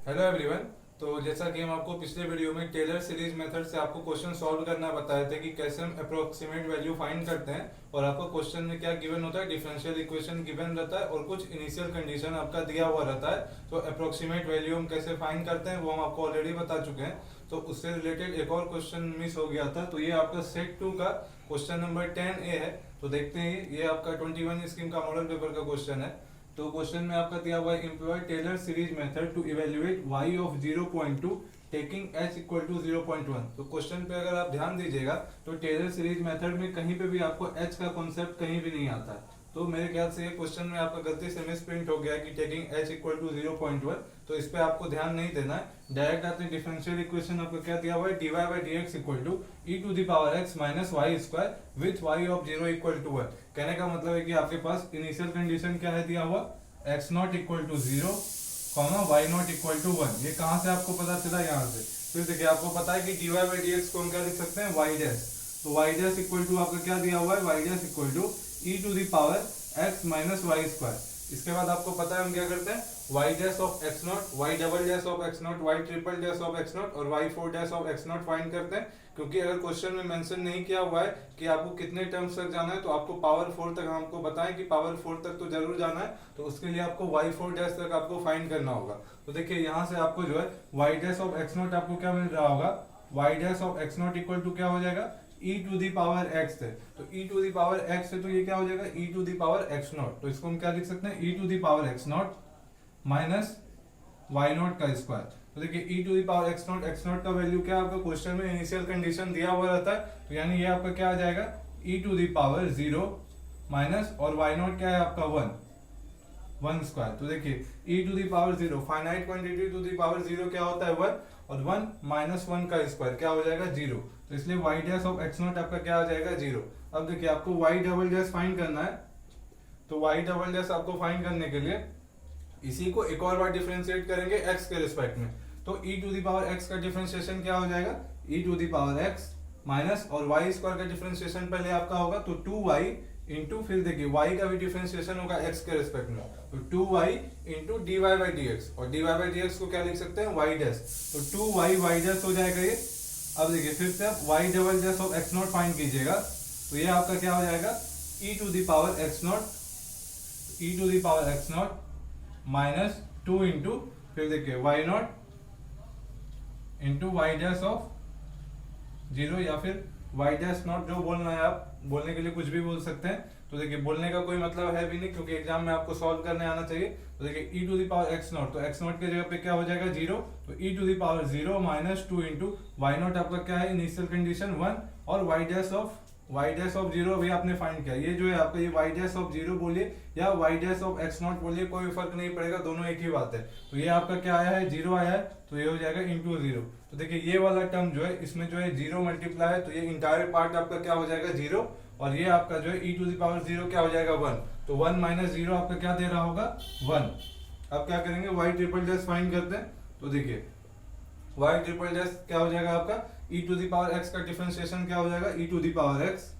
Hello everyone. तो जैसा कि हम आपको पिछले वीडियो में टेलर सीरीज मेथड से आपको क्वेश्चन सॉल्व करना बताए थे कि कैसे हम अप्रोक्सीमेट वैल्यू फाइंड करते हैं। और आपको क्वेश्चन में क्या गिवन होता है, डिफरेंशियल इक्वेशन गिवन रहता है और कुछ इनिशियल कंडीशन आपका दिया हुआ रहता है। तो अप्रोक्सीमेट वैल्यू हम कैसे फाइंड करते हैं वो हम आपको ऑलरेडी बता चुके हैं। तो उससे रिलेटेड एक और क्वेश्चन मिस हो गया था, तो ये आपका सेट 2 का क्वेश्चन नंबर 10A है। तो देखते हैं, ये आपका 21 स्कीम का मॉडल पेपर का क्वेश्चन है। तो क्वेश्चन में आपका दिया हुआ है employ Taylor series method to evaluate y of 0.2 taking h equal to 0.1। तो क्वेश्चन पे अगर आप ध्यान दीजिएगा तो टेलर सीरीज मेथड में कहीं पे भी आपको h का कॉन्सेप्ट कहीं भी नहीं आता है। तो मेरे ख्याल से ये क्वेश्चन में आपका गलती से मिस प्रिंट हो गया है कि टेकिंग h इक्वल टू 0.1। तो इस पे आपको ध्यान नहीं देना है, डायरेक्ट आपने डिफरेंशियल इक्वेशन आपको क्या दिया हुआ है, dy by dx equal to e to the power x minus y square with y of 0 equal to 1। कहने का मतलब है कि आपके पास इनिशियल कंडीशन क्या है दिया हुआ, x not equal to 0 comma y not equal to 1। ये कहाँ से आपको पता चला, यहाँ से। फिर देखिए आपको पता है कि dy बाई dx को हम क्या लिख सकते हैं, y डैश। तो y डैश इक्वल टू आपका क्या दिया हुआ है, y dash equal to e to the power x minus y square. इसके बाद आपको पता है हम क्या करते हैं, y dash of x not, y double dash of x not, y triple dash of x not और y four dash of x naught find करते हैं। क्योंकि अगर क्वेश्चन में मेंशन नहीं किया हुआ है कि आपको कितने टर्म्स तक जाना है, तो आपको पावर 4 तक हमको बताएं कि पावर 4 तक तो जरूर जाना है। तो उसके लिए आपको y फोर डैश तक आपको फाइंड करना होगा। तो देखिए यहाँ से आपको जो है y dash of x not आपको क्या मिल रहा होगा, y dash of x not equal to क्या हो जाएगा, e to the power x है। तो e to the power x है, तो ये क्या हो जाएगा, e to the power x not. तो इसको हम क्या लिख सकते हैं, e to the power x not minus y not का स्क्वायर। तो देखिए e to the power x not का वैल्यू क्या है आपका क्वेश्चन में इनिशियल कंडीशन दिया हुआ रहता है। तो यानी ये आपका क्या आ जाएगा, e to the power 0 minus और y नॉट क्या है आपका 1 स्क्वायर। तो देखिए e to the power 0, finite quantity to the power 0 क्या होता है 1, और 1 माइनस 1 का स्क्वायर क्या हो जाएगा 0। तो इसलिए y dash of x naught आपका क्या आ जाएगा 0। अब देखिए आपको y डबल डैश फाइंड करना है। तो y डबल डैश आपको फाइंड करने के लिए इसी को एक और बार डिफरेंशिएट करेंगे x के रिस्पेक्ट में। तो e to the power x का डिफरेंशिएशन क्या हो जाएगा, e to the power x minus और y स्क्वायर का डिफरेंशिएशन पहले आपका होगा तो 2y इंटू, फिर देखिए y का भी डिफरेंशिएशन होगा x के रिस्पेक्ट में। तो 2y into dy by dx, और dy बाई dx को क्या लिख सकते हैं, y डैश। तो 2y y डैश हो जाएगा ये। अब देखिए फिर से आप y double dash of x naught find कीजिएगा। तो ये आपका क्या हो जाएगा, e to the power x naught, e to the power x not minus 2 into, फिर देखिए y naught into y dash of 0, या फिर y डैश नॉट जो बोलना है, आप बोलने के लिए कुछ भी बोल सकते हैं। तो देखिए बोलने का कोई मतलब है भी नहीं, क्योंकि एग्जाम में आपको सॉल्व करने आना चाहिए। तो देखिए e to the power x not, तो x नॉट के जगह पे क्या हो जाएगा 0। तो e to the power 0 minus 2 into y naught आपका क्या है इनिशियल कंडीशन 1, और y डैश ऑफ 0 भी आपने फाइंड किया। ये जो है आपका ये y डैश ऑफ 0 बोलिए या y dash of x not बोलिए, कोई फर्क नहीं पड़ेगा, दोनों एक ही बात है। तो ये आपका क्या आया है 0 आया है, तो ये हो जाएगा इंटू 0। तो देखिए ये वाला टर्म जो है इसमें जो है 0 मल्टीप्लाई है, तो ये इंटायर पार्ट आपका क्या हो जाएगा 0, और ये आपका जो है e टू दी पावर 0 क्या हो जाएगा 1। तो 1 माइनस 0 आपका क्या दे रहा होगा 1। अब क्या करेंगे, y ट्रिपल डैश फाइंड करते हैं। तो देखिए y ट्रिपल डैश क्या हो जाएगा आपका, e to the power x का डिफरेंशिएशन क्या हो जाएगा, e to the power x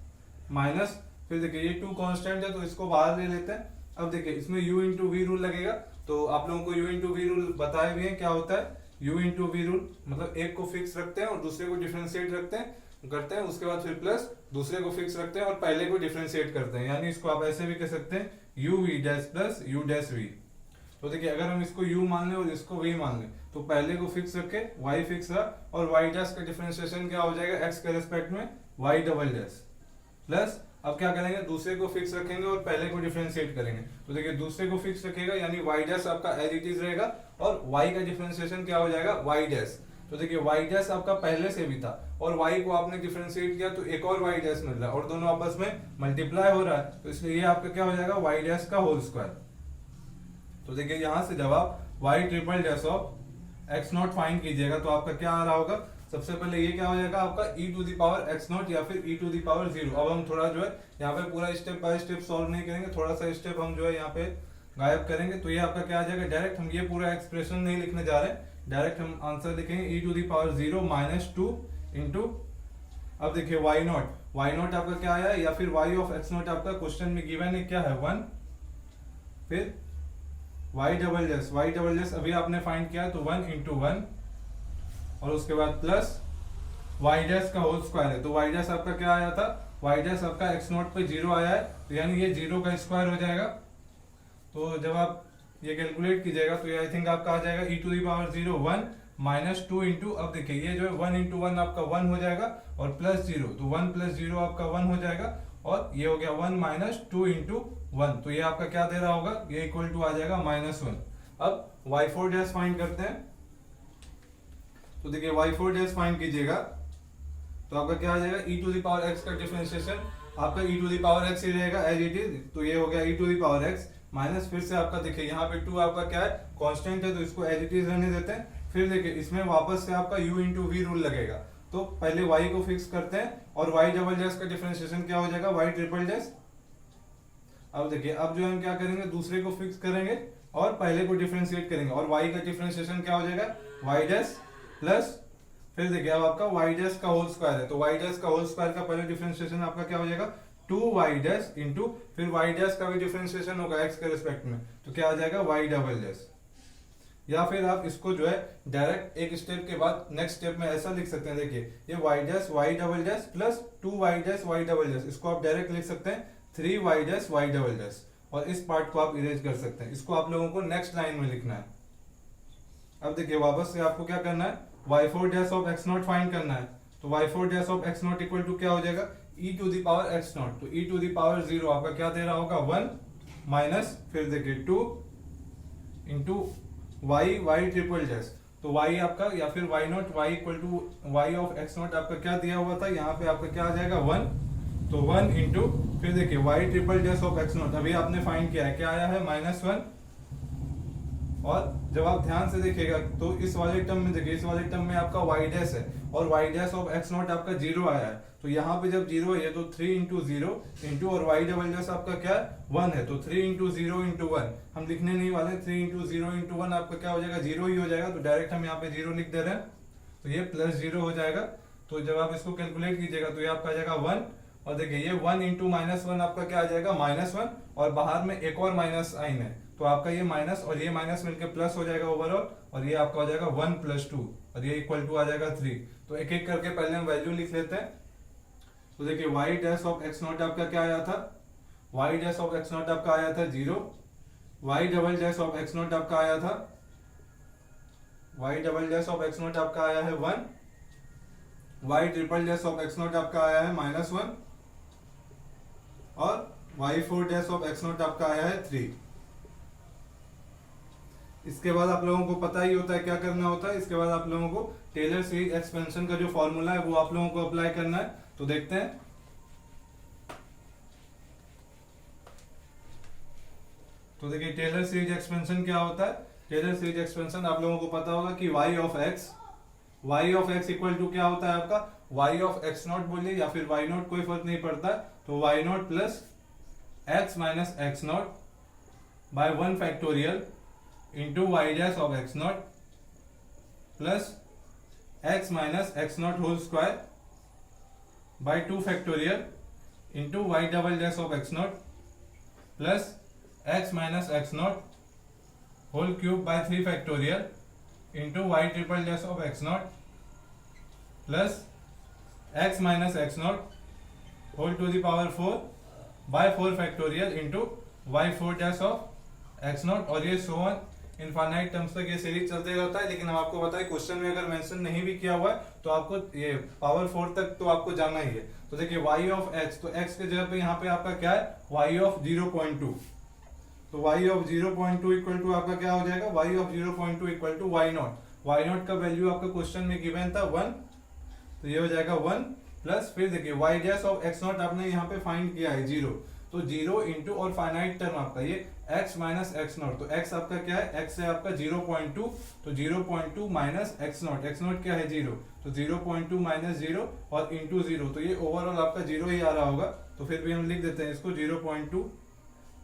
minus, फिर देखिए ये 2 कांस्टेंट है तो इसको बाहर ले लेते हैं। अब देखिए इसमें u इंटू वी रूल लगेगा। तो आप लोगों को u इंटू वी रूल बताए भी हैं क्या होता है, u इंटू वी रूल मतलब एक को फिक्स रखते हैं और दूसरे को डिफरेंशिएट करते हैं, उसके बाद फिर प्लस दूसरे को फिक्स रखते हैं और पहले को डिफरेंशिएट करते हैं। यानी इसको आप ऐसे भी कह सकते हैं u v dash plus u dash v। तो देखिए अगर हम इसको u मान लें और इसको v मान लें, तो पहले को फिक्स रखे y फिक्स रहा, और y डैश का डिफरेंशिएशन क्या हो जाएगा x के रिस्पेक्ट में y डबल डैश प्लस, अब क्या करेंगे दूसरे को फिक्स रखेंगे और पहले को डिफरेंशिएट करेंगे। तो देखिए दूसरे को फिक्स रखेगा यानी y डैश आपका एज इट इज रहेगा, और y का डिफरेंशिएशन क्या हो जाएगा y डैश। तो देखिए y डैश आपका पहले से भी था और y को आपने डिफरेंशिएट किया तो एक और y डैश मिल रहा है, और दोनों आपस में मल्टीप्लाई हो रहा है। तो इसलिए ये आपका क्या हो जाएगा y डैश का होल स्क्वायर। तो देखिए यहाँ से जब आप y triple dash of x naught find कीजिएगा तो आपका क्या आ रहा होगा, सबसे पहले ये क्या हो जाएगा आपका e to the power x naught या फिर e टू दी पावर 0। अब हम थोड़ा जो है यहाँ पे पूरा स्टेप बाय स्टेप सॉल्व नहीं करेंगे, थोड़ा सा स्टेप हम जो है यहाँ पे गायब करेंगे। तो ये आपका क्या आ जाएगा, डायरेक्ट हम ये पूरा एक्सप्रेशन नहीं लिखने जा रहे हैं, डायरेक्ट हम आंसर लिखेंगे e to the power 0 minus 2 into, अब देखिए y नॉट आपका क्या आया, या फिर y ऑफ x नॉट आपका क्वेश्चन में गिवन है क्या है 1, फिर वाई डबल एस अभी आपने फाइंड किया तो 1 इंटू 1 और उसके बाद प्लस वाई डैश का होल स्क्वायर है, तो वाई डैश आपका क्या आया था, वाई डैश आपका एक्स नॉट पे 0 आया है, तो यानी ये 0 का स्क्वायर हो जाएगा। तो जब आप ये कैलकुलेट कीजिएगा तो ये आई थिंक आपका आ जाएगा e to the power 0 1 minus 2 into, अब देखिए ये जो है 1 इंटू 1 आपका 1 हो जाएगा और प्लस 0, तो 1 प्लस 0 आपका 1 हो जाएगा और ये हो गया 1 माइनस 2 इंटू 1, तो ये आपका क्या दे रहा होगा, ये इक्वल टू आ जाएगा -1। अब y4 डैश फाइंड करते हैं, तो देखिए y4 डैश फाइंड कीजिएगा तो आपका क्या आ जाएगा, e to the power x का डिफरेंशिएशन आपका e to the power x ही रहेगा एज इट इज, तो ये हो गया e to the power x minus, फिर से आपका देखिए यहाँ पे 2 आपका क्या है, कांस्टेंट है, तो इसको एज इट इज रहने देते हैं। फिर देखिए इसमें वापस से आपका u इंटू वी रूल लगेगा, तो पहले y को फिक्स करते हैं और y डबल डैश का डिफरेंशिएशन क्या हो जाएगा, y ट्रिपल डैश। अब देखिए अब जो हम क्या करेंगे, दूसरे को फिक्स करेंगे और पहले को डिफरेंशिएट करेंगे और y का डिफरेंशिएशन क्या हो जाएगा, y डैश प्लस, फिर देखिए अब आपका y डैश का होल स्क्वायर है, तो y डैश का होल स्क्वायर का पहले डिफरेंशिएशन आपका क्या हो जाएगा 2y डैश इंटू, फिर y डैश का भी डिफरेंशिएशन होगा x के रिस्पेक्ट में, तो क्या आ जाएगा y डबल डैश। या फिर आप इसको जो है डायरेक्ट एक स्टेप के बाद नेक्स्ट स्टेप में ऐसा लिख सकते हैं, देखिए ये y dash y double dash plus 2y dash y double dash, इसको आप डायरेक्ट लिख सकते हैं 3y dash y double dash, और इस पार्ट को आप इरेज कर सकते हैं, इसको आप लोगों को नेक्स्ट लाइन में लिखना है। अब देखिए वापस से आपको क्या करना है, y4 dash of x naught find करना है, तो y4 dash of x not equal to क्या हो जाएगा, e to the power x not, तो e टू दी पावर 0 आपका क्या दे रहा होगा 1 माइनस, फिर देखिए 2 इंटू y ट्रिपल डैश, तो y आपका या फिर y naught y equal to y of x naught आपका क्या दिया हुआ था, यहाँ पे आपका क्या आ जाएगा 1, तो 1 इंटू, फिर देखिए y triple dash of x not अभी आपने फाइंड किया है, क्या आया है -1, और जब आप ध्यान से देखिएगा तो इस वाले टर्म में देखिए, इस वाले टर्म में आपका y डैश है और y dash of x naught आपका 0 आया है, तो यहाँ पे जब 0 है तो 3 इंटू 0 इंटू, और y डबल डैश आपका क्या है 1 है, तो 3 इंटू 0 इंटू 1 हम लिखने नहीं वाले, 3 इंटू 0 इंटू 1 आपका क्या हो जाएगा 0 ही हो जाएगा, तो डायरेक्ट हम यहाँ पे 0 लिख दे रहे हैं, तो ये +0 हो जाएगा। तो जब आप इसको कैलकुलेट कीजिएगा तो ये आपका आ जाएगा 1, और देखिए ये 1 इंटू -1 आपका क्या आ जाएगा -1, और बाहर में एक और माइनस साइन है, तो आपका ये माइनस और ये माइनस मिलकर प्लस हो जाएगा ओवरऑल, और ये आपका हो जाएगा 1 + 2 और ये इक्वल टू आ जाएगा 3। तो एक एक करके पहले हम वैल्यू लिख लेते हैं। तो देखिए y dash of x naught आपका क्या आया था, y dash of x naught आपका आया था 0, y double dash of x naught आपका आया था, y double dash of x naught आपका आया है 1, y triple dash of x naught आपका आया है -1, और y4 dash of x naught आपका आया है 3। इसके बाद आप लोगों को पता ही होता है क्या करना होता है, इसके बाद आप लोगों को टेलर सीरीज एक्सपेंशन का जो फॉर्मूला है वो आप लोगों को अप्लाई करना है, तो देखते हैं। तो देखिए टेलर सीरीज एक्सपेंशन क्या होता है, टेलर सीरीज एक्सपेंशन आप लोगों को पता होगा कि y of x equal to क्या होता है आपका, y ऑफ x नॉट बोलिए या फिर y नॉट, कोई फर्क नहीं पड़ता, तो y naught plus x minus x naught by 1 factorial into y dash of x naught plus x minus x naught whole square by 2 factorial into y double dash of x naught plus x minus x naught whole cube by 3 factorial into y triple dash of x naught plus x minus x naught whole to the power 4 by 4 factorial into y 4 dash of x not, और ये so on infinite terms तक ये series चलते रहता है। लेकिन हम आपको बताएं क्वेश्चन में अगर मेंशन नहीं भी किया हुआ है तो आपको ये पावर 4 तक तो आपको जाना ही है। तो देखिए y ऑफ x, तो x के जगह पे यहाँ पे आपका क्या है y ऑफ 0.2, तो y ऑफ 0.2 इक्वल टू आपका क्या हो जाएगा, y of 0.2 equal to y not का वैल्यू आपका क्वेश्चन में गिवन था 1, तो ये हो जाएगा 1 प्लस, फिर देखिए y dash of x not आपने यहाँ पे फाइंड किया है 0, तो 0 इंटू और फाइनाइट टर्म आपका ये x माइनस x नॉट, तो x आपका क्या है, x है आपका 0.2, तो 0.2 माइनस x नॉट क्या है 0, तो 0.2 माइनस 0 और इंटू 0, तो ये ओवरऑल आपका 0 ही आ रहा होगा, तो फिर भी हम लिख देते हैं इसको 0.2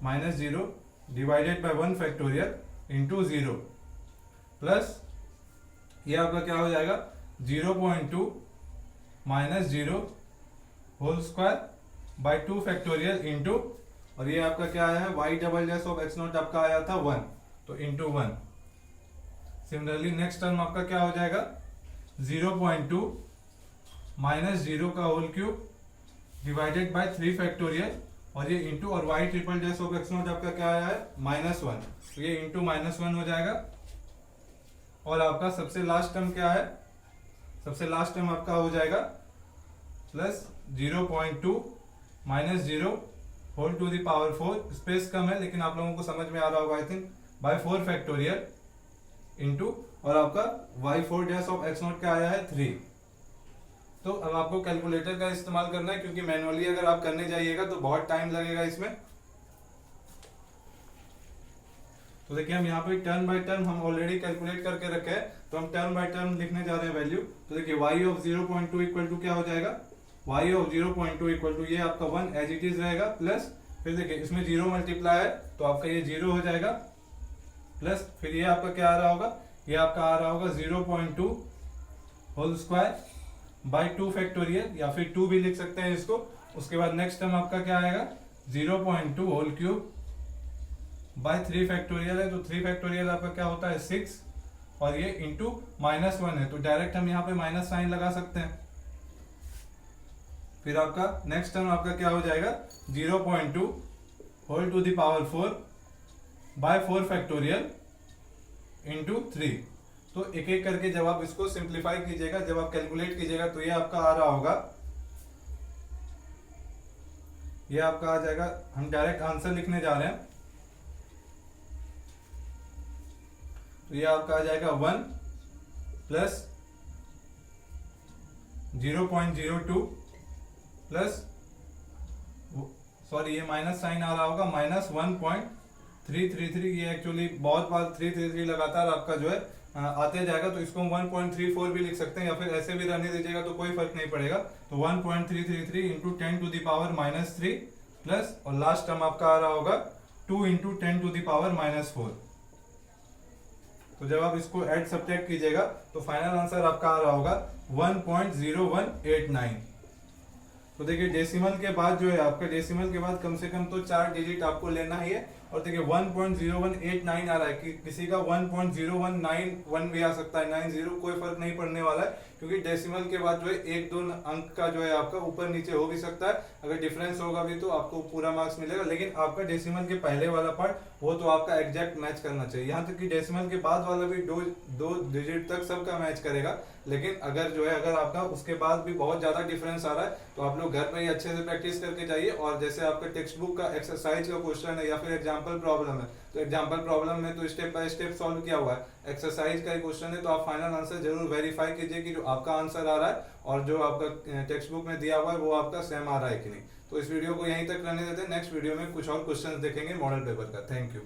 minus 0 divided by 1 factorial into 0 plus ये आपका क्या हो जाएगा 0.2 minus 0 whole square by 2 factorial into, और ये आपका क्या आया है y double dash of x naught आपका आया था 1, तो इंटू 1। सिमिलरली नेक्स्ट टर्म आपका क्या हो जाएगा 0.2 माइनस 0 का whole cube divided by 3 factorial, और ये इंटू और y triple dash of x naught आपका क्या आया है -1, तो ये इंटू -1 हो जाएगा। और आपका सबसे लास्ट टर्म क्या है, सबसे लास्ट टर्म आपका हो जाएगा plus 0.2 minus 0 whole to the power 4, space कम है लेकिन आप लोगों को समझ में आ रहा होगा I think, by 4 factorial into और आपका y4 dash of x not क्या आया है 3। तो अब आपको कैलकुलेटर का इस्तेमाल करना है क्योंकि मैनुअली अगर आप करने जाइएगा तो बहुत टाइम लगेगा इसमें। तो देखिए हम यहाँ पे टर्म बाय टर्म हम ऑलरेडी कैलकुलेट करके रखे हैं, तो हम टर्म बाय टर्म लिखने जा रहे हैं वैल्यू। तो देखिए y ऑफ 0.2 इक्वल टू क्या हो जाएगा, y ऑफ 0.2 इक्वल टू ये आपका 1 एज इट इज रहेगा, प्लस फिर देखिए इसमें 0 मल्टीप्लाई है तो आपका ये 0 हो जाएगा, प्लस फिर ये आपका क्या आ रहा होगा, ये आपका आ रहा होगा 0.2 होल स्क्वायर बाय 2 फैक्टोरियल, या फिर 2 भी लिख सकते हैं इसको। उसके बाद नेक्स्ट टर्म आपका क्या आएगा 0.2 होल क्यूब बाय 3 फैक्टोरियल है, तो 3 फैक्टोरियल आपका क्या होता है 6, और ये इंटू -1 है तो डायरेक्ट हम यहाँ पे माइनस साइन लगा सकते हैं। फिर आपका नेक्स्ट टर्म आपका क्या हो जाएगा 0.2 whole to the power 4 by 4 factorial into 3। तो एक एक करके जब आप इसको सिंप्लीफाई कीजिएगा, जब आप कैलकुलेट कीजिएगा तो ये आपका आ रहा होगा, ये आपका आ जाएगा, हम डायरेक्ट आंसर लिखने जा रहे हैं, तो ये आपका आ जाएगा 1 प्लस 0.02 प्लस, सॉरी ये माइनस साइन आ रहा होगा -1.333, ये एक्चुअली बहुत बार 333 लगातार आपका जो है आते जाएगा, तो इसको हम 1.34 भी लिख सकते हैं, या फिर ऐसे भी रहने दीजिएगा तो कोई फर्क नहीं पड़ेगा। तो 1.333 into 10 to the power -3 plus, और लास्ट टर्म आपका आ रहा होगा 2 इंटू 10 टू द पावर -4। तो जब आप इसको ऐड सब्ट्रैक्ट कीजिएगा तो फाइनल आंसर आपका आ रहा होगा 1.0189। तो देखिए डेसिमल के बाद जो है आपका, डेसिमल के बाद कम से कम तो 4 डिजिट आपको लेना ही है, और देखिए 1.0189 आ रहा है कि किसी का 1.0191 भी आ सकता है, 90 कोई फर्क नहीं पड़ने वाला है, क्योंकि डेसिमल के बाद जो है 1-2 अंक का जो है आपका ऊपर नीचे हो भी सकता है, अगर डिफरेंस होगा भी तो आपको पूरा मार्क्स मिलेगा, लेकिन आपका डेसिमल के पहले वाला पार्ट वो तो आपका एग्जैक्ट मैच करना चाहिए। यहाँ तक कि डेसिमल के बाद वाला भी दो डिजिट तक सबका मैच करेगा, लेकिन अगर जो है अगर आपका उसके बाद भी बहुत ज्यादा डिफरेंस आ रहा है तो आप लोग घर पर ही अच्छे से प्रैक्टिस करके जाइए। और जैसे आपका टेक्स्ट बुक का एक्सरसाइज का क्वेश्चन है या फिर एग्जाम्पल प्रॉब्लम है, तो एग्जाम्पल प्रॉब्लम में तो स्टेप बाय स्टेप सॉल्व किया हुआ है, एक्सरसाइज का क्वेश्चन है, तो आप फाइनल आंसर जरूर वेरीफाई कीजिए कि जो आपका आंसर आ रहा है और जो आपका टेक्स्ट बुक में दिया हुआ है वो आपका सेम आ रहा है कि नहीं। तो इस वीडियो को यहीं तक रहने देते हैं, नेक्स्ट वीडियो में कुछ और क्वेश्चंस देखेंगे मॉडल पेपर का। Thank you.